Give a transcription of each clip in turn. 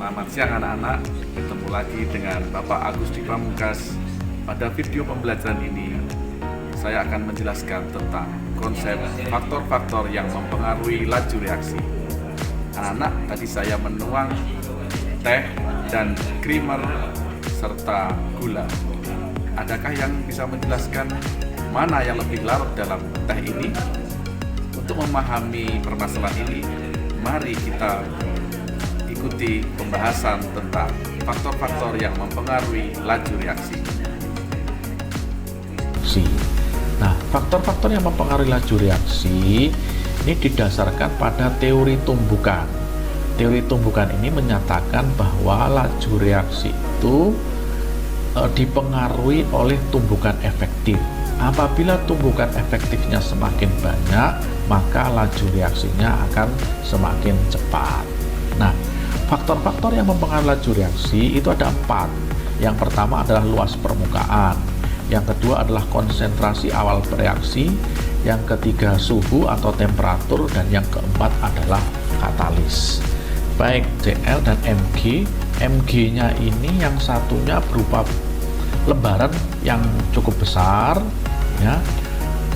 Selamat siang anak-anak, ketemu lagi dengan Bapak Agus di Pamungkas. Pada video pembelajaran ini, saya akan menjelaskan tentang konsep faktor-faktor yang mempengaruhi laju reaksi. Anak-anak, tadi saya menuang teh dan creamer serta gula. Adakah yang bisa menjelaskan mana yang lebih larut dalam teh ini? Untuk memahami permasalahan ini, mari kita ikuti pembahasan tentang faktor-faktor yang mempengaruhi laju reaksi. Nah, faktor-faktor yang mempengaruhi laju reaksi ini didasarkan pada teori tumbukan. Teori tumbukan ini menyatakan bahwa laju reaksi itu dipengaruhi oleh tumbukan efektif. Apabila tumbukan efektifnya semakin banyak, maka laju reaksinya akan semakin cepat. Nah, faktor-faktor yang mempengaruhi laju reaksi itu ada 4. Yang pertama adalah luas permukaan, yang kedua adalah konsentrasi awal bereaksi, yang ketiga suhu atau temperatur, dan yang keempat adalah katalis. Baik Cl dan Mg, Mg-nya ini yang satunya berupa lembaran yang cukup besar, ya.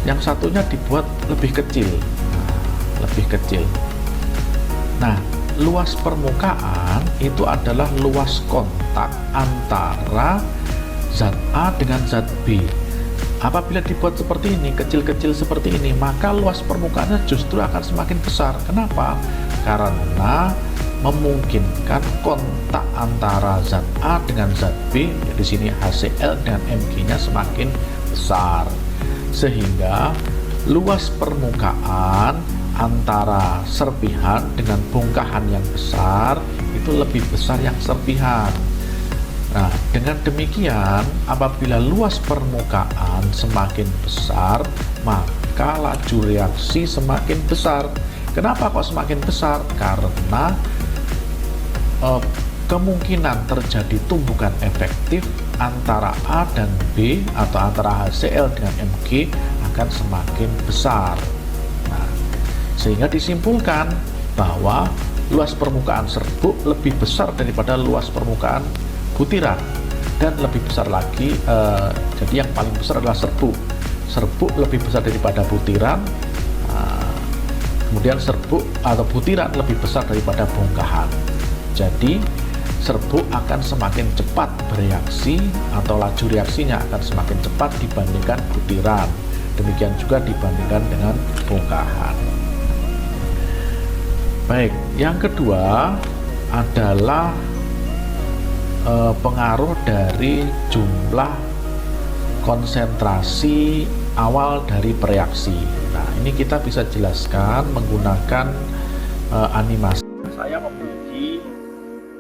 Yang satunya dibuat lebih kecil. Nah, luas permukaan itu adalah luas kontak antara zat A dengan zat B. Apabila dibuat seperti ini, kecil-kecil seperti ini, maka luas permukaannya justru akan semakin besar. Kenapa? Karena memungkinkan kontak antara zat A dengan zat B, di sini HCl dengan Mg-nya semakin besar, sehingga luas permukaan antara serpihan dengan bongkahan yang besar itu lebih besar yang serpihan. Nah, dengan demikian apabila luas permukaan semakin besar, maka laju reaksi semakin besar. Kenapa kok semakin besar? Karena kemungkinan terjadi tumbukan efektif antara A dan B atau antara HCl dengan Mg akan semakin besar. Nah, sehingga disimpulkan bahwa luas permukaan serbuk lebih besar daripada luas permukaan butiran, dan lebih besar lagi, jadi yang paling besar adalah serbuk. Serbuk lebih besar daripada butiran, kemudian serbuk atau butiran lebih besar daripada bongkahan. Jadi serbuk akan semakin cepat bereaksi atau laju reaksinya akan semakin cepat dibandingkan butiran. Demikian juga dibandingkan dengan bongkahan. Baik, yang kedua adalah pengaruh dari jumlah konsentrasi awal dari bereaksi. Nah, ini kita bisa jelaskan menggunakan animasi. Saya memiliki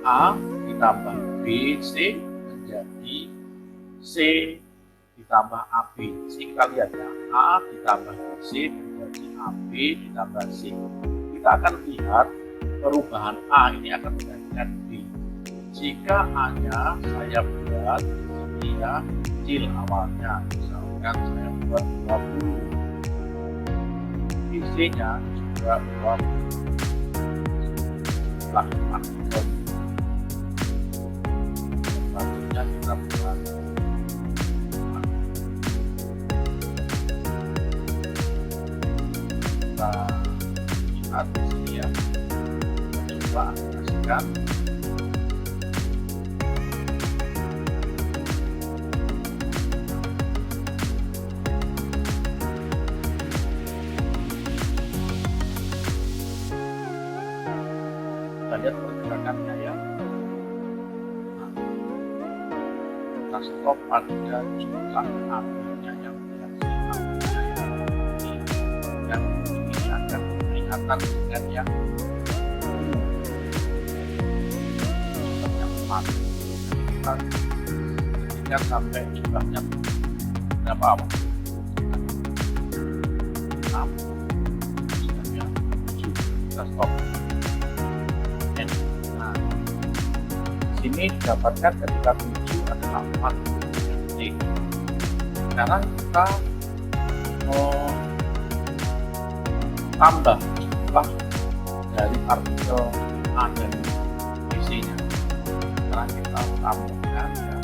A ditambah B, C menjadi C ditambah AB. Jadi kita lihat ya, A ditambah C menjadi AB ditambah C. Kita akan lihat perubahan A ini akan menggantikan B. Jika A-nya saya buat ini ya kecil awalnya, misalkan saya buat 20, B-nya juga 20. Lakukan selanjutnya kita buat kita lihat di sini ya, coba aplikasikan. Kita lihat pergerakannya ya. Nah, kita stop pada jumlah AB-nya yang reaksi AB-nya yang ini akan kelihatan dengan yang 4. Kita ketika sampai jumlahnya berapa? 6, misalnya 7, kita stop. Nah, sini didapatkan ketika 7 adalah 4 detik. Sekarang kita mau tambah jumlah dari partikel A dan B-nya. sekarang kita tambahkan ya,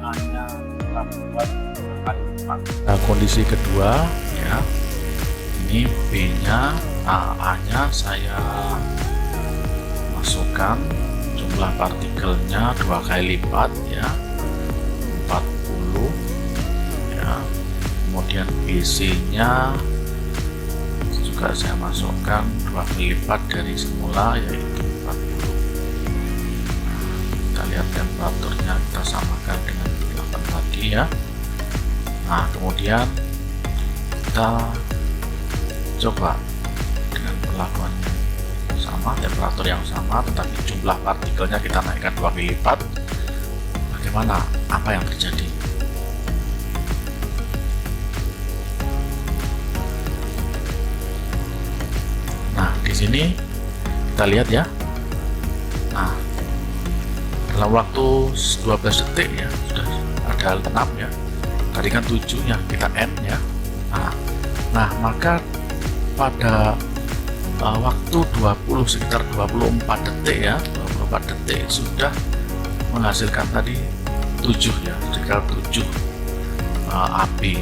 hanya kita buat kali lipat. Nah, kondisi kedua ya, ini B-nya, A-nya saya masukkan jumlah partikelnya 2 kali lipat ya, 40 ya. Kemudian BC-nya juga saya masukkan 2 kali lipat dari semula, yaitu 40. Kita lihat temperaturnya, kita samakan dengan 8 tadi ya. Nah, kemudian kita coba dengan perlakuan sama, temperatur yang sama, tetapi jumlah partikelnya kita naikkan 2 kali lipat. Bagaimana? Apa yang terjadi? Nah, di sini kita lihat ya. Nah, dalam waktu 12 detik ya, sudah ada 6 ya. Tadi kan 7 ya, kita N ya. Nah, maka pada waktu sekitar 24 detik ya, 24 detik sudah menghasilkan tadi 7 ya, sekitar 7 AB.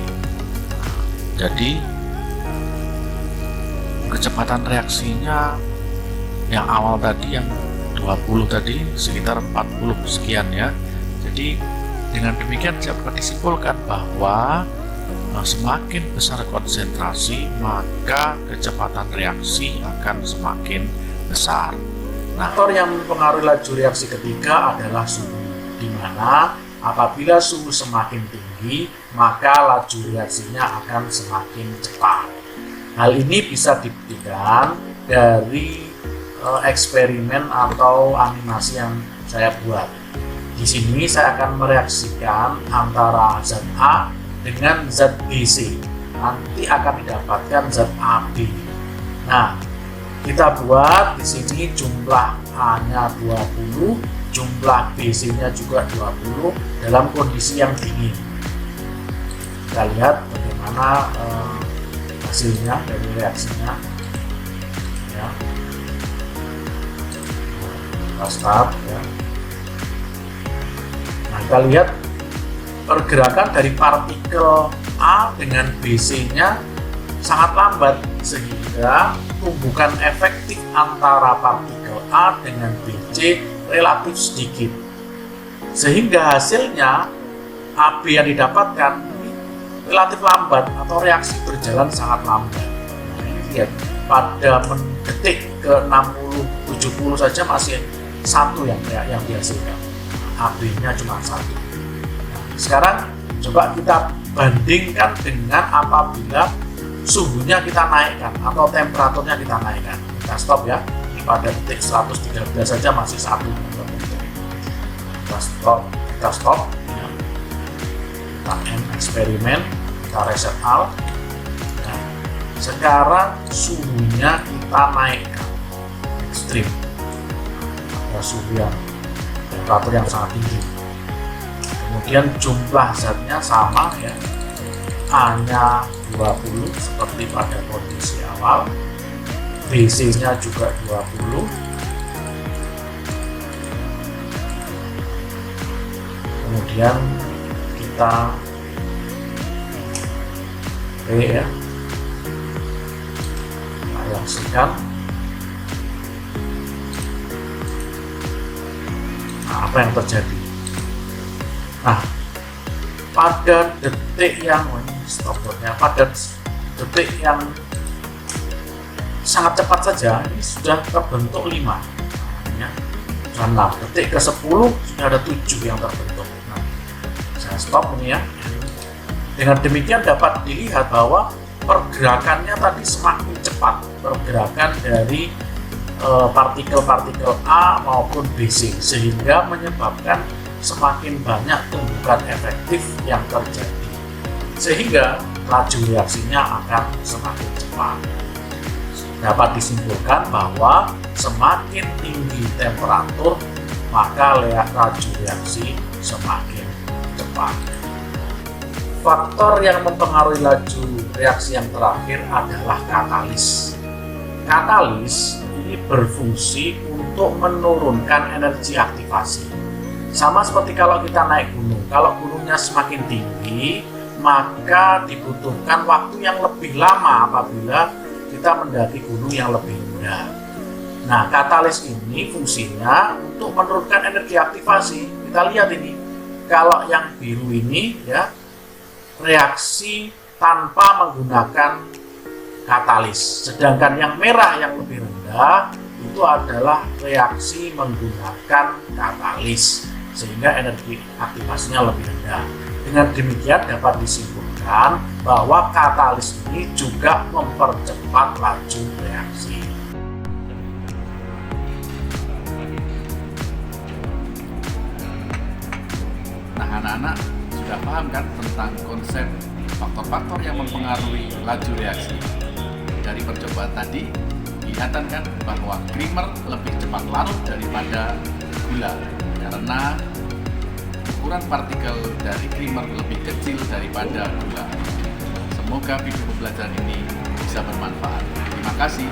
Jadi kecepatan reaksinya yang awal tadi, yang 20 tadi, sekitar 40 sekian ya. Jadi dengan demikian dapat disimpulkan bahwa semakin besar konsentrasi, maka kecepatan reaksi akan semakin besar. Nah, faktor yang mempengaruhi laju reaksi ketiga adalah suhu, di mana apabila suhu semakin tinggi, maka laju reaksinya akan semakin cepat. Hal ini bisa dibuktikan dari eksperimen atau animasi yang saya buat. Di sini saya akan mereaksikan antara zat A dengan zat BC, nanti akan didapatkan zat AB. Nah, kita buat di sini jumlah A-nya 20, jumlah BC-nya juga 20 dalam kondisi yang dingin. Kita lihat bagaimana hasilnya dari reaksinya ya. Kita start ya. Nah, kita lihat pergerakan dari partikel A dengan BC-nya sangat lambat, sehingga tumbukan efektif antara partikel A dengan BC relatif sedikit, sehingga hasilnya AB yang didapatkan relatif lambat atau reaksi berjalan sangat lambat. Nah, ini lihat pada detik ke 60-70 saja masih satu yang dihasilkan, AB-nya cuma satu. Sekarang coba kita bandingkan dengan apabila suhunya kita naikkan atau temperaturnya kita naikkan. Kita stop ya, ini pada detik 113 saja masih satu. Kita stop ya. Kita end eksperimen, kita reset all. Nah, sekarang suhunya kita naikkan ekstrim, ada suhu yang temperatur yang sangat tinggi. Kemudian jumlah zatnya sama ya, A-nya 20 seperti pada kondisi awal, BC-nya juga 20. Kemudian kita ya, reaksikan. Nah, apa yang terjadi? Nah, pada detik yang pada detik yang sangat cepat saja, ini sudah terbentuk 5 ya. Dan 6 detik ke 10 sudah ada 7 yang terbentuk. Nah, saya stop ini ya. Dengan demikian dapat dilihat bahwa pergerakannya tadi semakin cepat, pergerakan dari partikel-partikel A maupun BC, sehingga menyebabkan semakin banyak tumbukan efektif yang terjadi, sehingga laju reaksinya akan semakin cepat. Dapat disimpulkan bahwa semakin tinggi temperatur, maka laju reaksi semakin cepat. Faktor yang mempengaruhi laju reaksi yang terakhir adalah katalis. Katalis ini berfungsi untuk untuk menurunkan energi aktivasi. Sama seperti kalau kita naik gunung, kalau gunungnya semakin tinggi, maka dibutuhkan waktu yang lebih lama apabila kita mendaki gunung yang lebih rendah. Nah, katalis ini fungsinya untuk menurunkan energi aktivasi. Kita lihat ini, kalau yang biru ini ya, reaksi tanpa menggunakan katalis. Sedangkan yang merah yang lebih rendah itu adalah reaksi menggunakan katalis, sehingga energi aktivasinya lebih rendah. Dengan demikian dapat disimpulkan bahwa katalis ini juga mempercepat laju reaksi. Nah, anak-anak sudah paham kan tentang konsep faktor-faktor yang mempengaruhi laju reaksi? Dari percobaan tadi, kelihatan kan bahwa krimer lebih cepat larut daripada gula karena ukuran partikel dari krimer lebih kecil daripada gula. Semoga video pembelajaran ini bisa bermanfaat. Terima kasih.